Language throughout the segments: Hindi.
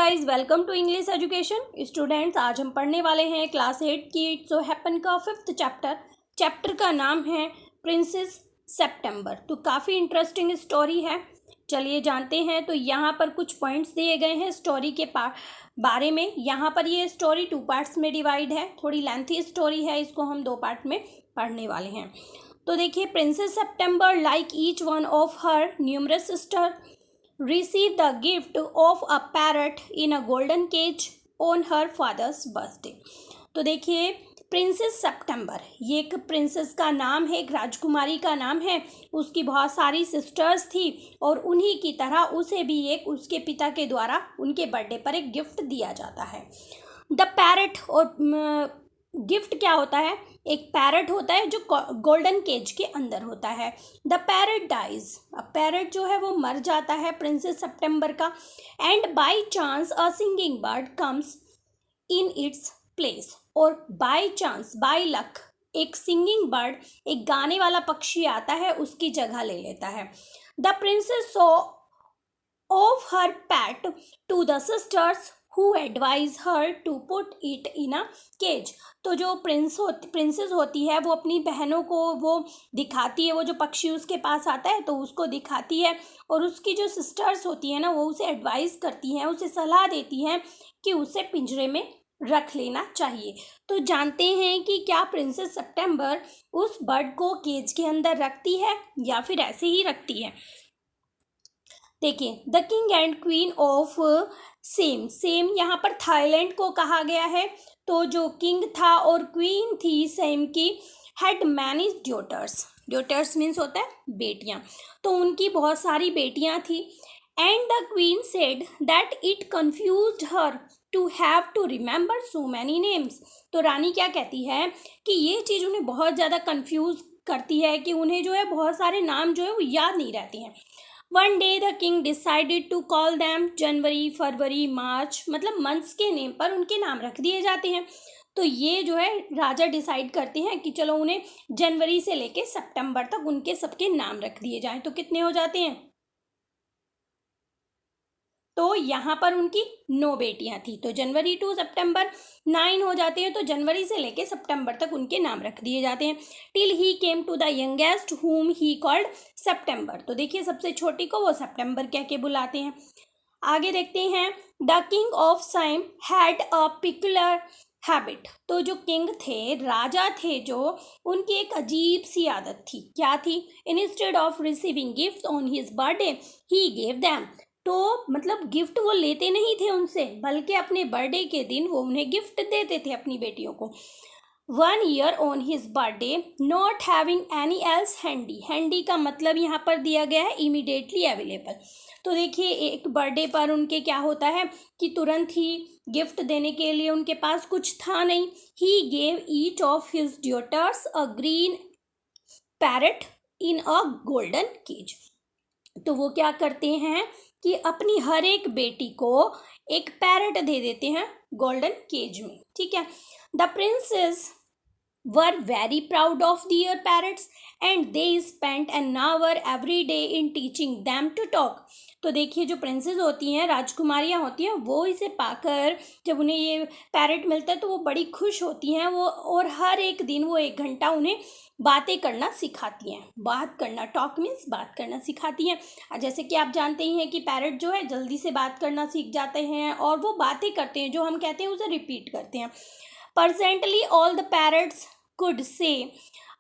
Guys, welcome to English education. Students, आज हम पढ़ने वाले हैं क्लास 8 की इट्स सो हैपन का 5th चैप्टर का नाम है प्रिंसेस सितंबर। तो काफ़ी इंटरेस्टिंग स्टोरी है, चलिए जानते हैं। तो यहाँ पर कुछ पॉइंट्स दिए गए हैं स्टोरी के बारे में। यहाँ पर ये स्टोरी 2 पार्ट्स में डिवाइड है, थोड़ी लेंथी स्टोरी है, इसको हम 2 पार्ट में पढ़ने वाले हैं। तो देखिए, princess September like each one of her numerous sister received the gift of a parrot in a golden cage on her father's birthday। तो देखिए, प्रिंसेस सितंबर ये एक प्रिंसेस का नाम है, एक राजकुमारी का नाम है। उसकी बहुत सारी सिस्टर्स थी और उन्हीं की तरह उसे भी एक उसके पिता के द्वारा उनके बर्थडे पर एक गिफ्ट दिया जाता है। द पैरट, और गिफ्ट क्या होता है? एक पैरट होता है जो गोल्डन केज के अंदर होता है। द पैरट डाइज, अब पैरट जो है वो मर जाता है प्रिंसेस सितंबर का। And by chance a singing bird comes in its place, और बाय चांस, बाय लक, एक सिंगिंग बर्ड, एक गाने वाला पक्षी आता है, उसकी जगह ले लेता है। The princess so of her PAT two the sisters who advise her to put it in a cage। तो जो प्रिंसेस होती है वो अपनी बहनों को वो दिखाती है, वो जो पक्षी उसके पास आता है तो उसको दिखाती है, और उसकी जो सिस्टर्स होती है ना वो उसे एडवाइस करती हैं, उसे सलाह देती हैं कि उसे पिंजरे में रख लेना चाहिए। तो जानते हैं कि क्या प्रिंसेस सितंबर उस बर्ड को केज के अंदर रखती है या फिर ऐसे ही रखती है। देखिए, the king and queen of same यहाँ पर थाईलैंड को कहा गया है। तो जो किंग था और क्वीन थी सेम की, हैड मैनी ड्यूटर्स मीन्स होता है बेटियाँ, तो उनकी बहुत सारी बेटियाँ थी। And the queen said that it confused her to have to remember so many names. तो रानी क्या कहती है कि ये चीज़ उन्हें बहुत ज़्यादा कन्फ्यूज करती है कि उन्हें जो है बहुत सारे नाम जो है वो याद नहीं रहते हैं। One day the king decided to call them January, February, March, मतलब मंथ्स के नेम पर उनके नाम रख दिए जाते हैं। तो ये जो है राजा डिसाइड करते हैं कि चलो उन्हें जनवरी से लेके सितंबर तक उनके सबके नाम रख दिए जाएं। तो कितने हो जाते हैं? तो यहाँ पर उनकी 9 बेटियां थी, तो जनवरी टू सितंबर 9 हो जाते हैं। तो जनवरी से लेके सितंबर तक उनके नाम रख दिए जाते हैं। Till he came to the youngest whom he called सितंबर। तो देखिए, सबसे छोटी को वो सितंबर कह के बुलाते हैं। आगे देखते हैं, the king of Siam had a peculiar habit. तो जो किंग थे, राजा थे जो, उनकी एक अजीब सी आदत थी। क्या थी? Instead of receiving gift on his birthday he gave them. तो मतलब गिफ्ट वो लेते नहीं थे उनसे, बल्कि अपने बर्थडे के दिन वो उन्हें गिफ्ट देते थे अपनी बेटियों को। 1 year on his birthday not having any else handy का मतलब यहाँ पर दिया गया है इमीडिएटली अवेलेबल। तो देखिए, एक बर्थडे पर उनके क्या होता है कि तुरंत ही गिफ्ट देने के लिए उनके पास कुछ था नहीं। He gave each of his daughters a green parrot in a golden cage. तो वो क्या करते हैं कि अपनी हर एक बेटी को एक पैरट दे देते हैं गोल्डन केज में, ठीक है। The princesses were very proud of their parrots and they spent an hour every day in teaching them to talk. तो देखिए, जो प्रिंसेस होती हैं, राजकुमारियाँ होती हैं, वो इसे पाकर जब उन्हें ये पैरट मिलता है तो वो बड़ी खुश होती हैं वो, और हर एक दिन वो 1 घंटा उन्हें बातें करना सिखाती हैं। बात करना, टॉक मीन्स बात करना सिखाती हैं। जैसे कि आप जानते ही हैं कि पैरट जो है जल्दी से बात करना सीख जाते हैं और वो बातें करते हैं, जो हम कहते हैं उसे रिपीट करते हैं। परसेंटली all the parrots could say,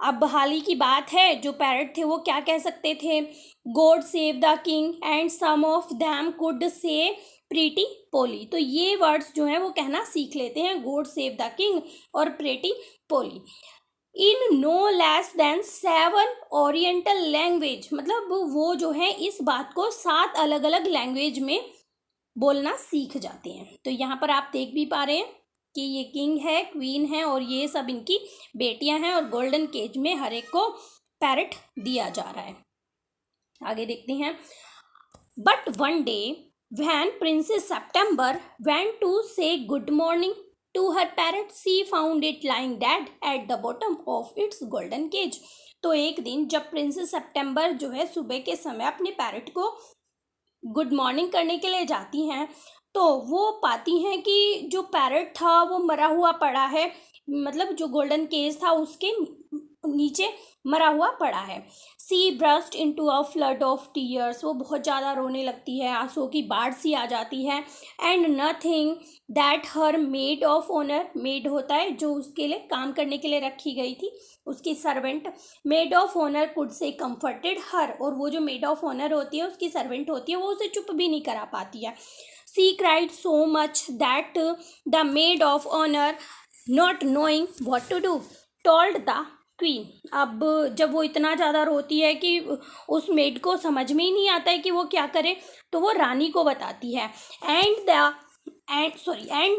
अब हाल ही की बात है, जो पैरट थे वो क्या कह सकते थे? God save the king and some of them could say pretty Polly. तो ये वर्ड्स जो हैं वो कहना सीख लेते हैं, गॉड सेव द किंग और pretty Polly, in no less than 7 oriental language. मतलब वो जो है इस बात को 7 अलग अलग लैंग्वेज में बोलना सीख जाते हैं। तो यहाँ पर आप देख भी पा रहे हैं कि ये किंग है, क्वीन है, और ये सब इनकी बेटियां हैं, और गोल्डन केज में हर एक को पैरट दिया जा रहा है। आगे देखते हैं। But one day when princess September went to say good morning to her parrot, she found it lying dead at the bottom of its golden cage। तो एक दिन जब प्रिंसेस सितंबर जो है सुबह के समय अपने पैरट को गुड मॉर्निंग करने के लिए जाती हैं, तो वो पाती हैं कि जो पैरट था वो मरा हुआ पड़ा है, मतलब जो गोल्डन केज था उसके नीचे मरा हुआ पड़ा है। She burst into a flood of tears, वो बहुत ज़्यादा रोने लगती है, आंसुओं की बाढ़ सी आ जाती है। And nothing that her maid of honour, maid होता है जो उसके लिए काम करने के लिए रखी गई थी, उसकी servant, maid of honour could say comforted her, और वो जो मेड ऑफ ऑनर होती है उसकी सर्वेंट होती है, वो उसे चुप भी नहीं करा पाती है। She cried so much that the maid of honour not knowing what to do told the queen. अब जब वो इतना ज़्यादा रोती है कि उस मेड को समझ में ही नहीं आता है कि वो क्या करे, तो वो रानी को बताती है। And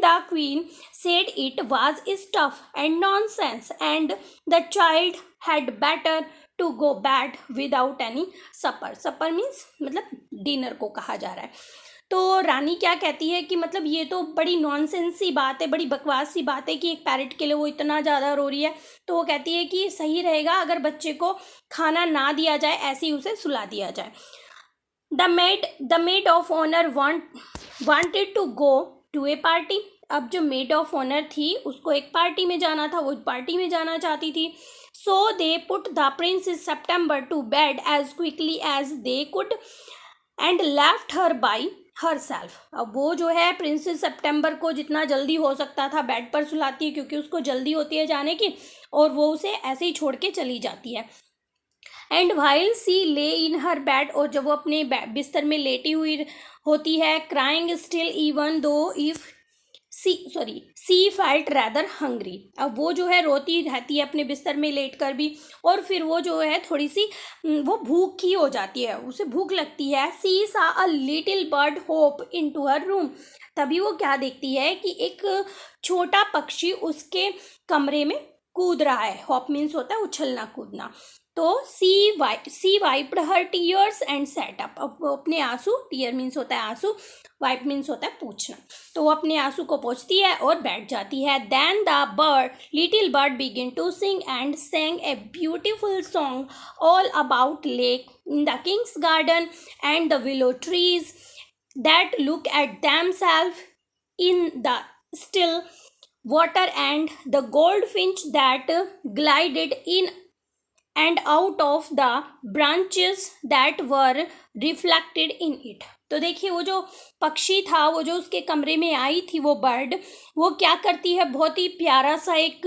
the queen said it was stuff and nonsense and the child had better to go bed without any supper. supper means मतलब डिनर को कहा जा रहा है। तो रानी क्या कहती है कि मतलब ये तो बड़ी नॉनसेंस सी बात है, बड़ी बकवास सी बात है कि एक पैरट के लिए वो इतना ज़्यादा रो रही है। तो वो कहती है कि सही रहेगा अगर बच्चे को खाना ना दिया जाए, ऐसे ही उसे सुला दिया जाए। The maid of honour wanted to go to a party. अब जो मेड ऑफ ऑनर थी उसको एक पार्टी में जाना था, वो पार्टी में जाना चाहती थी। So they put the princess September to bed as quickly as they could and left her by herself. अब वो जो है प्रिंसेस सितंबर को जितना जल्दी हो सकता था बेड पर सुलाती है, क्योंकि उसको जल्दी होती है जाने की, और वो उसे ऐसे ही छोड़ के चली जाती है। एंड वाइल सी ले इन हर बेड, और जब वो अपने बिस्तर में लेटी हुई होती है, crying still even though if C felt rather hungry. अब वो जो है रोती रहती है अपने बिस्तर में लेट कर भी, और फिर वो जो है थोड़ी सी वो भूखी हो जाती है, उसे भूख लगती है। She saw a little bird hop into her room. तभी वो क्या देखती है कि एक छोटा पक्षी उसके कमरे में कूद रहा है। हॉप मीन्स होता है उछलना कूदना। तो she wiped her tears and sat up. अब वो अपने आंसू, टीयर मीन्स होता है आंसू, वाइप मीन्स होता है पूछना, तो वो अपने आंसू को पोंछती है और बैठ जाती है। Then the little bird begin to sing and sang a beautiful song all about lake in the king's garden and the willow trees that look at themselves in the still water and the goldfinch that glided in and out of the branches that were reflected in it। तो देखिए वो जो पक्षी था, वो जो उसके कमरे में आई थी, वो बर्ड, वो क्या करती है, बहुत ही प्यारा सा एक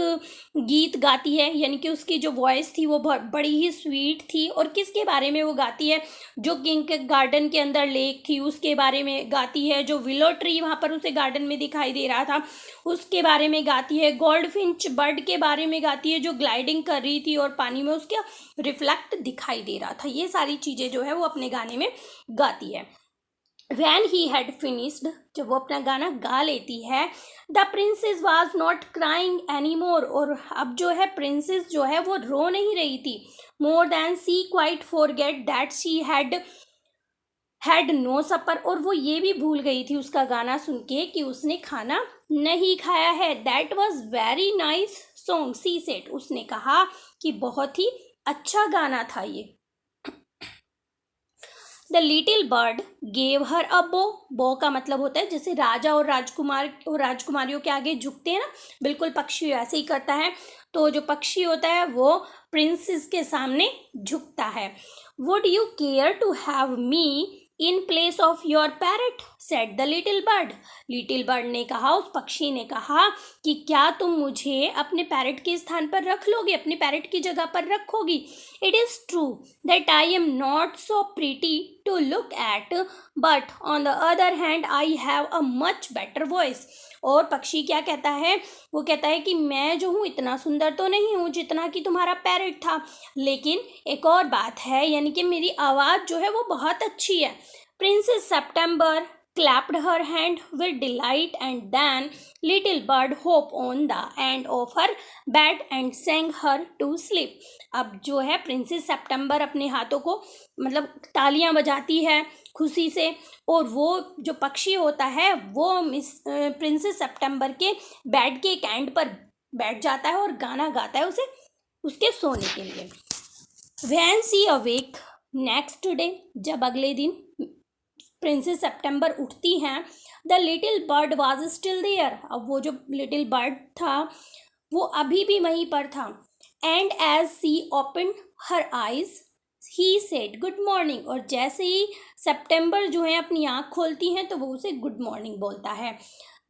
गीत गाती है, यानी कि उसकी जो वॉइस थी वो बहुत बड़ी ही स्वीट थी। और किसके बारे में वो गाती है, जो किंग के गार्डन के अंदर लेक थी उसके बारे में गाती है, जो विलो ट्री वहाँ पर उसे गार्डन में दिखाई दे रहा था उसके बारे में गाती है, गोल्डफिंच बर्ड के बारे में गाती है जो ग्लाइडिंग कर रही थी और पानी में उसका रिफ्लेक्ट दिखाई दे रहा था। ये सारी चीज़ें जो है वो अपने गाने में गाती है। When he had finished, जब वो अपना गाना गा लेती है, the princess was not crying any more, और अब जो है प्रिंसेस जो है वो रो नहीं रही थी। More than she quite forgot that she had no supper, और वो ये भी भूल गई थी उसका गाना सुन के कि उसने खाना नहीं खाया है। That was very nice song she said, उसने कहा कि बहुत ही अच्छा गाना था ये। The little bird gave her a bow का मतलब होता है जैसे राजा और राजकुमार और राजकुमारियों के आगे झुकते हैं ना, बिल्कुल पक्षी ऐसे ही करता है। तो जो पक्षी होता है वो प्रिंसेस के सामने झुकता है। Would you care to have me in place of your parrot, said the little bird. Little bird ने कहा, उस पक्षी ने कहा कि क्या तुम मुझे अपने पैरट के स्थान पर रख लोगे, अपने पैरट की जगह पर रखोगी। It is true that I am not so pretty to look at, but on the other hand I have a much better voice. और पक्षी क्या कहता है, वो कहता है कि मैं जो हूँ इतना सुंदर तो नहीं हूँ जितना कि तुम्हारा पैरट था, लेकिन एक और बात है, यानी कि मेरी आवाज़ जो है वो बहुत अच्छी है। Princess September clapped her hand with delight and then little bird hopped on the end of her bed and sang her to sleep। अब जो है प्रिंसेस सितंबर अपने हाथों को मतलब तालियां बजाती है खुशी से, और वो जो पक्षी होता है वो प्रिंसेस सितंबर के बेड के एक एंड पर बैठ जाता है और गाना गाता है उसे उसके सोने के लिए। When she awake next day, जब अगले दिन प्रिंसेस सितंबर उठती हैं, the little bird was still there, अब वो जो लिटिल बर्ड था वो अभी भी वहीं पर था, and as she opened her eyes he said good morning, और जैसे ही सितंबर जो है अपनी आँख खोलती हैं तो वो उसे गुड मॉर्निंग बोलता है।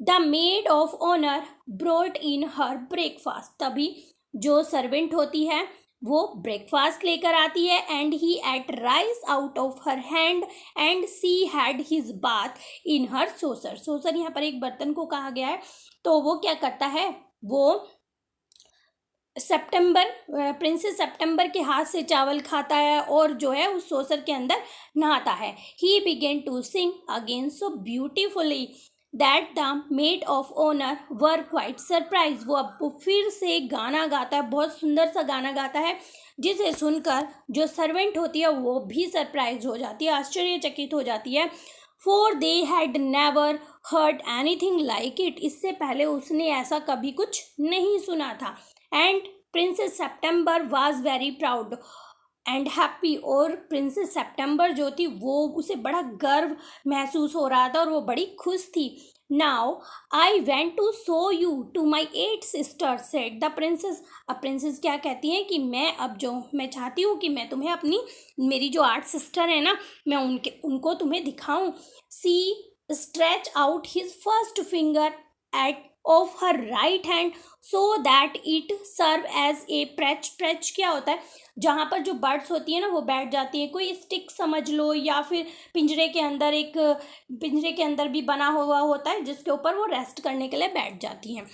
The maid of honour brought in her breakfast, तभी जो सर्वेंट होती है वो ब्रेकफास्ट लेकर आती है, and he ate rice out of her hand and she had his bath in her saucer, saucer यहाँ पर एक बर्तन को कहा गया है, तो वो क्या करता है, वो सितंबर प्रिंसेस सितंबर के हाथ से चावल खाता है और जो है उस सोसर के अंदर नहाता है। He began to sing again so beautifully that the maid of honour were quite surprised, वो अब फिर से गाना गाता है, बहुत सुंदर सा गाना गाता है, जिसे सुनकर जो सर्वेंट होती है वो भी सरप्राइज हो जाती है, आश्चर्यचकित हो जाती है। For they had never heard anything like it, इससे पहले उसने ऐसा कभी कुछ नहीं सुना था। And princess September was very proud and happy, और प्रिंसेस सितंबर जो थी वो उसे बड़ा गर्व महसूस हो रहा था और वो बड़ी खुश थी। Now I want to show you to my 8 sister said the princess, अब प्रिंसेस क्या कहती हैं कि मैं चाहती हूँ कि मैं तुम्हें मेरी जो 8 सिस्टर है ना, मैं उनको तुम्हें दिखाऊं। She stretch out his first finger at of her right hand so that it serve as a perch, perch क्या होता है, जहाँ पर जो बर्ड्स होती है ना वो बैठ जाती है, कोई स्टिक समझ लो या फिर पिंजरे के अंदर भी बना हुआ होता है जिसके ऊपर वो रेस्ट करने के लिए बैठ जाती हैं।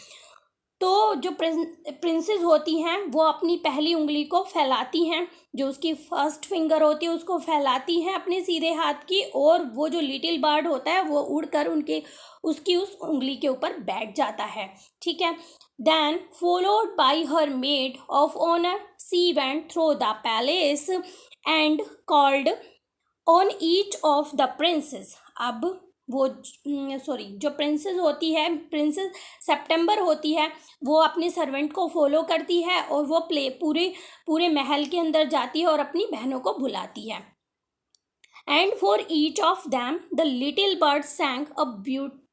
तो जो प्रिंसेस होती हैं वो अपनी पहली उंगली को फैलाती हैं, जो उसकी फर्स्ट फिंगर होती है उसको फैलाती हैं अपने सीधे हाथ की, और वो जो लिटिल बर्ड होता है वो उड़कर उसकी उस उंगली के ऊपर बैठ जाता है, ठीक है। Then followed by her maid of honour she went through the palace and called on each of the princess, अब वो जो प्रिंसेस होती है, प्रिंसेस सितंबर होती है, वो अपने सर्वेंट को फॉलो करती है और वो पूरे महल के अंदर जाती है और अपनी बहनों को बुलाती है। And for each of them the little bird सैंग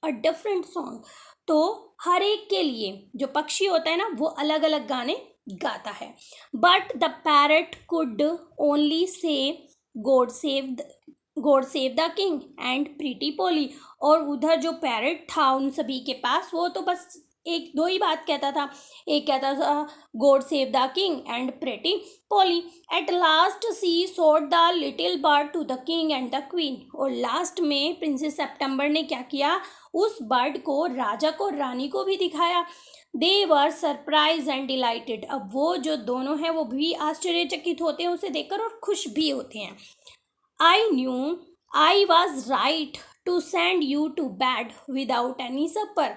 a different song, तो हर एक के लिए जो पक्षी होता है ना वो अलग अलग गाने गाता है। But the parrot could only say God save the king and pretty Polly, और उधर जो पैरट था उन सभी के पास वो तो बस एक दो ही बात कहता था, एक कहता था God save the king and pretty Polly. At last she showed the little bird to the king and the queen, और लास्ट में प्रिंसेस सितंबर ने क्या किया, उस बर्ड को राजा को रानी को भी दिखाया। दे वर सरप्राइज एंड डिलाइटेड, अब वो जो दोनों हैं वो भी आश्चर्यचकित होते हैं उसे देखकर और खुश भी होते हैं। I knew I was right to send you to bed without any supper,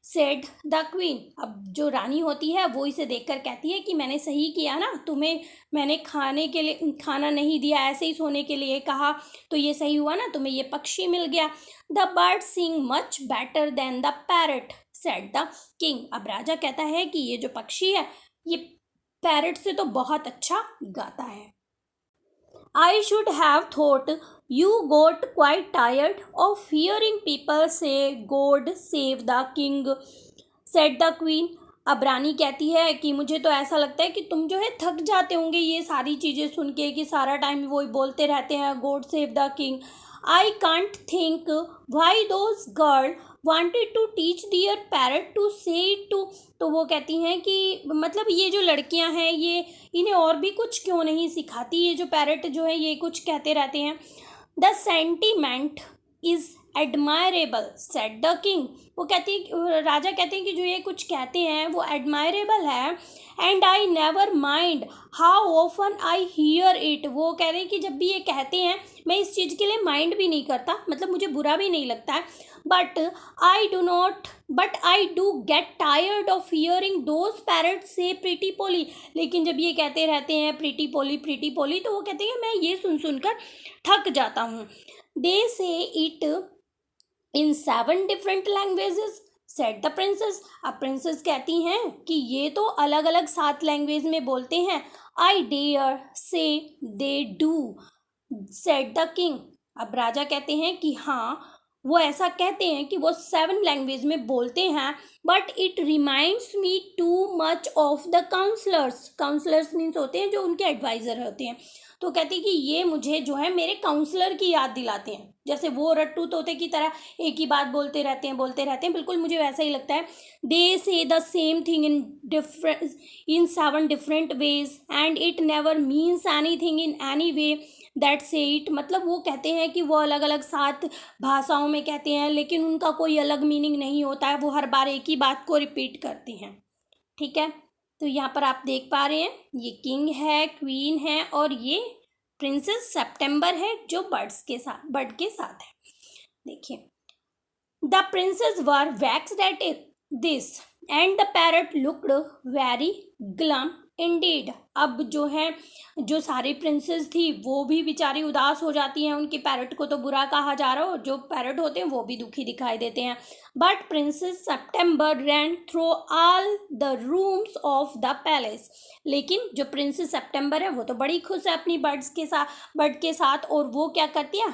said the queen, अब जो रानी होती है वो इसे देखकर कहती है कि मैंने सही किया ना, तुम्हें मैंने खाना नहीं दिया, ऐसे ही सोने के लिए कहा, तो ये सही हुआ ना, तुम्हें ये पक्षी मिल गया। The bird sing much better than the parrot, said the king, अब राजा कहता है कि ये जो पक्षी है ये पैरट से तो बहुत अच्छा गाता है। I should have thought you got quite tired of hearing people say God save the king, said the queen, अब रानी कहती है कि मुझे तो ऐसा लगता है कि तुम जो है थक जाते होंगे ये सारी चीज़ें सुन के कि सारा टाइम वो बोलते रहते हैं God save the king. I can't think why those girl wanted to teach their parrot to say it to, तो वो कहती हैं कि मतलब ये जो लड़कियां हैं ये इन्हें और भी कुछ क्यों नहीं सिखाती, ये जो पैरट जो है ये कुछ कहते रहते हैं। The sentiment is admirable, said the king, वो राजा कहते हैं कि जो ये कुछ कहते हैं वो एडमायरेबल है। And I never mind how often I hear it, वो कह रहे हैं कि जब भी ये कहते हैं मैं इस चीज़ के लिए माइंड भी नहीं करता, मतलब मुझे बुरा भी नहीं लगता है। But I do get tired of hearing those parrots से प्रीटी पोली, लेकिन जब ये कहते रहते हैं प्रीटी पोली तो वो कहते हैं मैं ये सुनकर थक जाता हूँ। दे से it in 7 different languages, said the princess, अब प्रिंसेस कहती हैं कि ये तो अलग अलग 7 लैंग्वेज में बोलते हैं। I dare say they do, said the king, अब राजा कहते हैं कि हाँ, वो ऐसा कहते हैं कि वो 7 लैंग्वेज में बोलते हैं, but it reminds me too much of the counsellors. Counsellors means होते हैं जो उनके एडवाइज़र होते हैं। तो कहती कि ये मुझे जो है मेरे काउंसलर की याद दिलाते हैं, जैसे वो रट्टू तोते की तरह एक ही बात बोलते रहते हैं, बिल्कुल मुझे वैसा ही लगता है। दे से the same thing in 7 different ways and it never means any thing in any way that से इट। मतलब वो कहते हैं कि वो अलग अलग 7 भाषाओं में कहते हैं, लेकिन उनका कोई अलग मीनिंग नहीं होता है, वो हर बार एक ही बात को रिपीट करते हैं। ठीक है, तो यहाँ पर आप देख पा रहे हैं ये किंग है, क्वीन है और ये प्रिंसेस सेप्टेम्बर है जो बर्ड के साथ है। देखिए, the princesses were vaxxed at this and the parrot looked very glum Indeed. अब जो है जो सारी प्रिंसेस थी वो भी बेचारी उदास हो जाती हैं, उनकी पैरट को तो बुरा कहा जा रहा हो, जो पैरट होते हैं वो भी दुखी दिखाई देते हैं। But princess September ran through all the rooms of the palace. लेकिन जो प्रिंसेस सेप्टेम्बर है वो तो बड़ी खुश है अपनी बर्ड के साथ, और वो क्या करती है,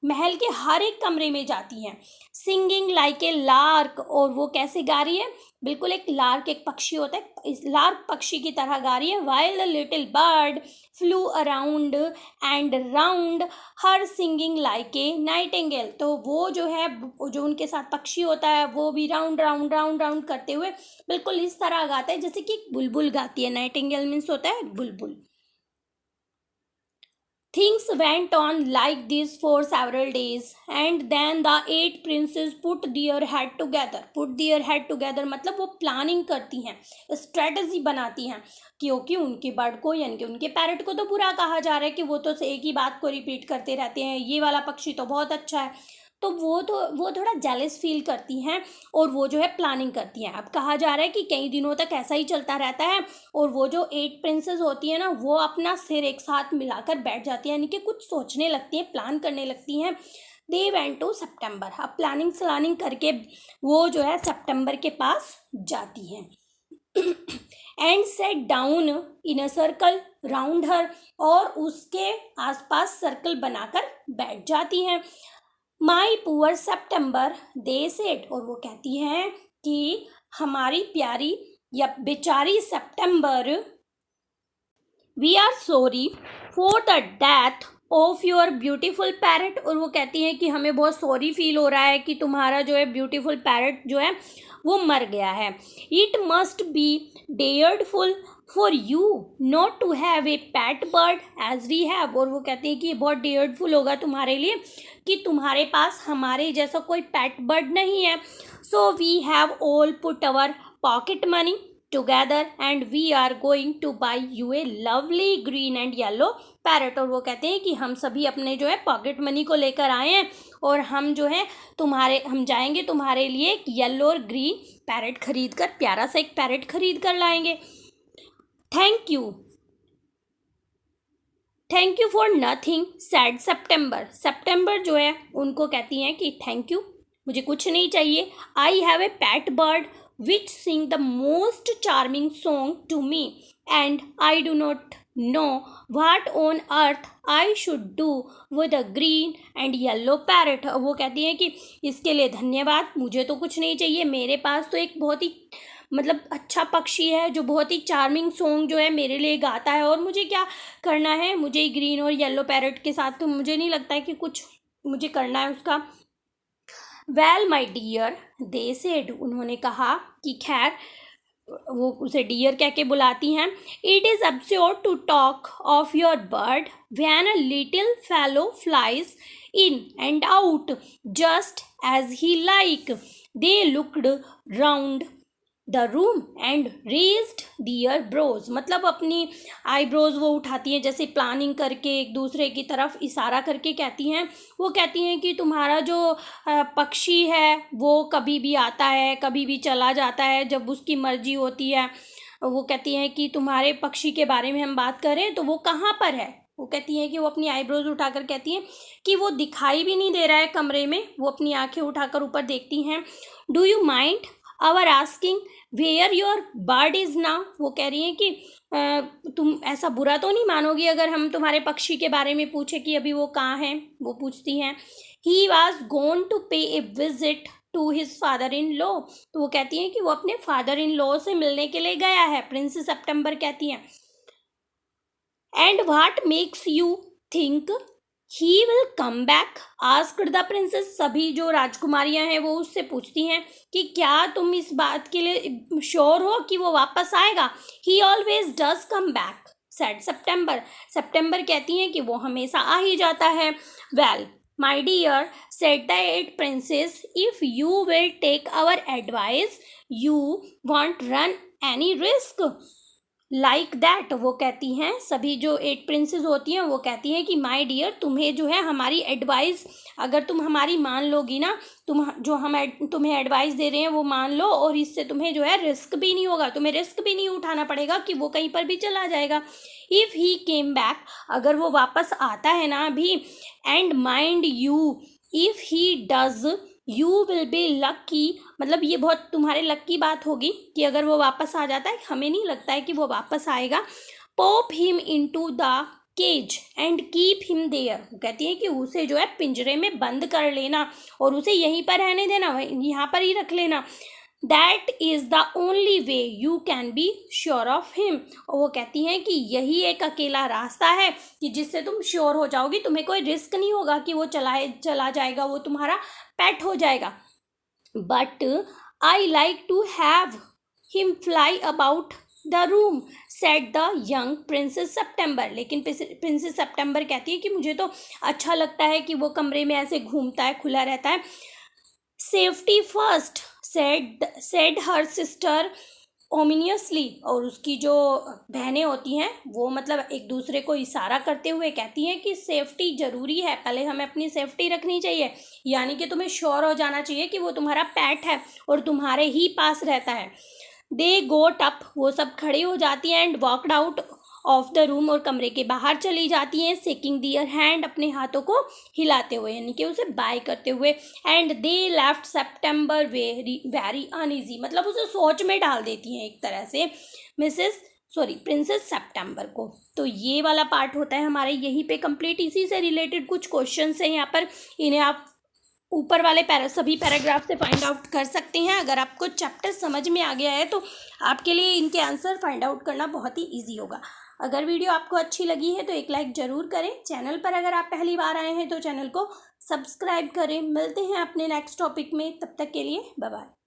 महल के हर एक कमरे में जाती हैं। सिंगिंग लाइक ए लार्क, और वो कैसे गा रही है, बिल्कुल एक लार्क, एक पक्षी होता है, इस लार्क पक्षी की तरह गा रही है। While the little bird flu around and round her singing like a Nightingale. तो वो जो है, जो उनके साथ पक्षी होता है वो भी राउंड राउंड राउंड राउंड करते हुए बिल्कुल इस तरह गाता है जैसे कि एक बुलबुल गाती है। नाइटिंगेल मीन्स होता है बुलबुल। Things went on like this for several days and then the 8 princes put their head together. Put their head together मतलब वो प्लानिंग करती हैं, स्ट्रेटजी बनाती हैं, क्योंकि उनके बर्ड को यानी कि उनके पैरट को तो बुरा कहा जा रहा है कि वो तो एक ही बात को रिपीट करते रहते हैं, ये वाला पक्षी तो बहुत अच्छा है। तो वो थोड़ा जेलस फील करती हैं और वो जो है प्लानिंग करती हैं। अब कहा जा रहा है कि कई दिनों तक ऐसा ही चलता रहता है और वो जो 8 प्रिंसेस होती हैं ना, वो अपना सिर एक साथ मिलाकर बैठ जाती हैं, यानी कि कुछ सोचने लगती हैं, प्लान करने लगती हैं। They went to September. अब प्लानिंग स्लानिंग करके वो जो है सेप्टेम्बर के पास जाती हैं and sat down in a circle round her, और उसके आसपास सर्कल बनाकर बैठ जाती हैं। My poor September they said, और वो कहती हैं कि हमारी प्यारी या बेचारी September, we are sorry for the death of your beautiful parrot. और वो कहती हैं कि हमें बहुत सॉरी फील हो रहा है कि तुम्हारा जो है ब्यूटीफुल पैरट जो है वो मर गया है। It must be dreadful for you not to have a pet bird as we have. और वो कहते हैं कि ये बहुत डेयर्डफुल होगा तुम्हारे लिए कि तुम्हारे पास हमारे जैसा कोई पैट बर्ड नहीं है। So we have all put our pocket money together and we are going to buy you a lovely green and yellow parrot. और वो कहते हैं कि हम सभी अपने जो है पॉकेट मनी को लेकर आए हैं और हम जो है हम जाएंगे तुम्हारे लिए एक येलो और ग्रीन पैरट खरीद कर, प्यारा सा एक पैरट खरीद कर लाएंगे। Thank you for nothing sad September. September जो है उनको कहती हैं कि थैंक यू, मुझे कुछ नहीं चाहिए। I have a pet bird which sing the most charming song to me and I do not know what on earth I should do with a green and yellow parrot। वो कहती हैं कि इसके लिए धन्यवाद, मुझे तो कुछ नहीं चाहिए, मेरे पास तो एक बहुत ही मतलब अच्छा पक्षी है जो बहुत ही चार्मिंग सॉन्ग जो है मेरे लिए गाता है, और मुझे क्या करना है, मुझे ग्रीन और येलो पैरट के साथ तो मुझे नहीं लगता है कि कुछ मुझे करना है उसका। Well my dear they said, उन्होंने कहा कि खैर, वो उसे डियर कह के बुलाती हैं। It is absurd to talk of your bird when a little fellow flies in and out just as he like. They looked round the room and raised their brows. मतलब अपनी आईब्रोज वो उठाती हैं, जैसे प्लानिंग करके एक दूसरे की तरफ इशारा करके कहती हैं। वो कहती हैं कि तुम्हारा जो पक्षी है वो कभी भी आता है, कभी भी चला जाता है जब उसकी मर्जी होती है। वो कहती हैं कि तुम्हारे पक्षी के बारे में हम बात करें तो वो कहाँ पर है। वो कहती हैं कि वो अपनी आईब्रोज उठाकर कहती हैं कि वो दिखाई भी नहीं दे रहा है कमरे में। वो अपनी आंखें उठाकर ऊपर देखती हैं। Do you mind our asking where your bird is now, वो कह रही हैं कि तुम ऐसा बुरा तो नहीं मानोगी अगर हम तुम्हारे पक्षी के बारे में पूछे कि अभी वो कहाँ हैं, वो पूछती हैं। He was gone to pay a visit to his father in law, तो वो कहती हैं कि वो अपने फादर इन लॉ से मिलने के लिए गया है, प्रिंसेस सितंबर कहती हैं। And what makes you think he will come back, asked the princess, सभी जो राजकुमारियां हैं वो उससे पूछती हैं कि क्या तुम इस बात के लिए श्योर हो कि वो वापस आएगा। He always does come back said September, September कहती हैं कि वो हमेशा आ ही जाता है। Well my dear said the 8 princess, if you will take our advice you won't run any risk like that, वो कहती हैं, सभी जो 8 प्रिंसेस होती हैं वो कहती हैं कि माय डियर, तुम्हें जो है हमारी एडवाइस, अगर तुम हमारी मान लोगी ना, तुम जो हम तुम्हें एडवाइस दे रहे हैं वो मान लो, और इससे तुम्हें जो है रिस्क भी नहीं होगा, तुम्हें रिस्क भी नहीं उठाना पड़ेगा कि वो कहीं पर भी चला जाएगा। इफ़ ही केम बैक, अगर वो वापस आता है ना अभी, and mind you if he does you will be lucky, मतलब ये बहुत तुम्हारे लक की बात होगी कि अगर वो वापस आ जाता है, हमें नहीं लगता है कि वो वापस आएगा। Pop him into the cage and keep him there, वो कहती है कि उसे जो है पिंजरे में बंद कर लेना और उसे यहीं पर रहने देना, यहाँ पर ही रख लेना। That is the only way you can be sure of him, और वो कहती हैं कि यही एक अकेला रास्ता है कि जिससे तुम श्योर हो जाओगी, तुम्हें कोई रिस्क नहीं होगा कि वो चला जाएगा, वो तुम्हारा पेट हो जाएगा। But I like to have him fly about the room said the young princess September, लेकिन प्रिंसेस सितंबर कहती है कि मुझे तो अच्छा लगता है कि वो कमरे में ऐसे घूमता है, खुला रहता है। Safety first said her sister ominously, और उसकी जो बहनें होती हैं वो मतलब एक दूसरे को इशारा करते हुए कहती हैं कि सेफ्टी ज़रूरी है, पहले हमें अपनी सेफ्टी रखनी चाहिए, यानी कि तुम्हें श्योर हो जाना चाहिए कि वो तुम्हारा पेट है और तुम्हारे ही पास रहता है। दे गोट अप, वो सब खड़ी हो जाती हैं, and walked out of the room, और कमरे के बाहर चली जाती हैं, शेकिंग दियर हैंड, अपने हाथों को हिलाते हुए, यानी कि उसे बाय करते हुए। And they left September very uneasy, मतलब उसे सोच में डाल देती हैं एक तरह से प्रिंसेस सितंबर को। तो ये वाला पार्ट होता है हमारे यहीं पे कंप्लीट। इसी से रिलेटेड कुछ क्वेश्चन हैं यहाँ पर, इन्हें आप ऊपर वाले सभी पैराग्राफ से फाइंड आउट कर सकते हैं। अगर आपको चैप्टर समझ में आ गया है तो आपके लिए इनके आंसर फाइंड आउट करना बहुत ही ईजी होगा। अगर वीडियो आपको अच्छी लगी है तो एक लाइक ज़रूर करें। चैनल पर अगर आप पहली बार आए हैं तो चैनल को सब्सक्राइब करें। मिलते हैं अपने नेक्स्ट टॉपिक में, तब तक के लिए बाय बाय।